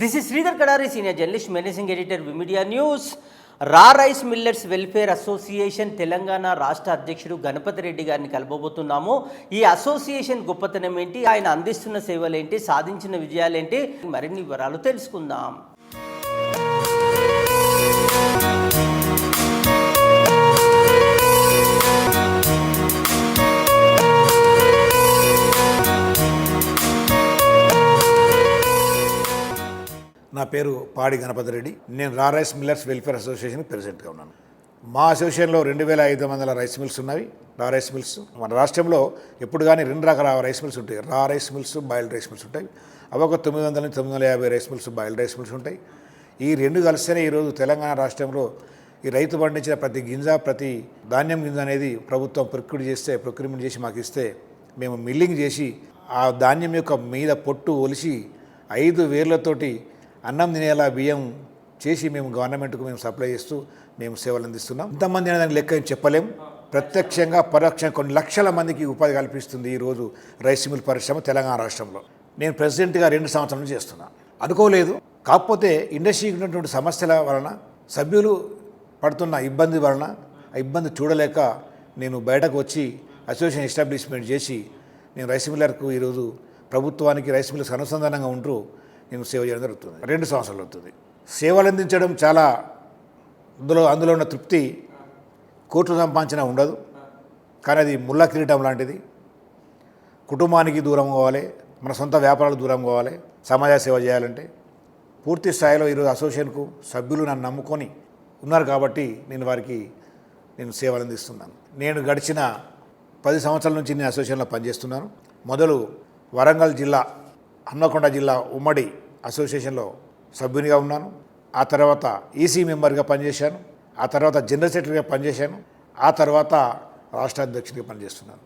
This is Sridhar Kadari, senior journalist, managing editor, Vimedia News. రా rice millers welfare association Telangana రాష్ట్ర అధ్యక్షుడు గణపతి రెడ్డి గారిని కలబోతున్నాము. ఈ అసోసియేషన్ గొప్పతనం ఏంటి, ఆయన అందిస్తున్న సేవలు ఏంటి, సాధించిన విజయాలు ఏంటి, మరిన్ని వివరాలు తెలుసుకుందాం. నా పేరు పాడి గణపతి రెడ్డి. నేను రా రైస్ మిల్లర్స్ వెల్ఫేర్ అసోసియేషన్ ప్రెసిడెంట్గా ఉన్నాను. మా అసోసియేషన్లో 2500 రైస్ మిల్స్ ఉన్నవి. రా రైస్ మిల్స్ మన రాష్ట్రంలో ఎప్పుడు కానీ 2 రకాల రైస్ మిల్స్ ఉంటాయి. Raw rice mills, boiled rice mills ఉంటాయి. అవి ఒక 900 నుంచి 950 rice mills, boiled rice mills ఉంటాయి. ఈ 2 కలిస్తేనే ఈరోజు తెలంగాణ రాష్ట్రంలో ఈ రైతు పండించిన ప్రతి గింజ, ప్రతి ధాన్యం గింజ అనేది ప్రభుత్వం ప్రొక్యూర్మెంట్ చేసి మాకు ఇస్తే మేము మిల్లింగ్ చేసి ఆ ధాన్యం యొక్క మీద పొట్టు ఒలిసి 5 వేర్లతోటి అన్నం తినేలా బియ్యం చేసి మేము గవర్నమెంట్కు మేము సప్లై చేస్తూ మేము సేవలు అందిస్తున్నాం. ఇంతమంది అనే దానికి లెక్క ఏం చెప్పలేం. ప్రత్యక్షంగా పరోక్షంగా కొన్ని లక్షల మందికి ఉపాధి కల్పిస్తుంది ఈరోజు రైస్ మిల్ పరిశ్రమ తెలంగాణ రాష్ట్రంలో. నేను ప్రెసిడెంట్గా 2 సంవత్సరాల నుంచి చేస్తున్నాను. అనుకోలేదు. కాకపోతే ఇండస్ట్రీకి ఉన్నటువంటి సమస్యల వలన, సభ్యులు పడుతున్న ఇబ్బంది వలన, ఆ ఇబ్బంది చూడలేక నేను బయటకు వచ్చి అసోసియేషన్ ఎస్టాబ్లిష్మెంట్ చేసి నేను రైస్ మిల్లర్కు ఈరోజు ప్రభుత్వానికి రైస్ మిల్లర్స్ అనుసంధానంగా ఉంటూ నేను సేవ చేయడం జరుగుతుంది. 2 సంవత్సరాలు అవుతుంది. సేవలు అందించడం చాలా అందులో ఉన్న తృప్తి కోట్లు సంపాదించినా ఉండదు. కానీ అది ముళ్ళ కిరీటం లాంటిది. కుటుంబానికి దూరం కావాలి, మన సొంత వ్యాపారాలకు దూరం కావాలి. సమాజ సేవ చేయాలంటే పూర్తి స్థాయిలో ఈరోజు అసోసియేషన్కు సభ్యులు నన్ను నమ్ముకొని ఉన్నారు కాబట్టి నేను సేవలు అందిస్తున్నాను. నేను గడిచిన 10 సంవత్సరాల నుంచి నేను అసోసియేషన్లో పనిచేస్తున్నాను. మొదలు వరంగల్ జిల్లా, హన్మకొండ జిల్లా ఉమ్మడి అసోసియేషన్లో సభ్యునిగా ఉన్నాను. ఆ తర్వాత ఈసీ మెంబర్గా పనిచేశాను. ఆ తర్వాత జనరల్ సెక్రటరీగా పనిచేశాను. ఆ తర్వాత రాష్ట్ర అధ్యక్షుడిగా పనిచేస్తున్నాను.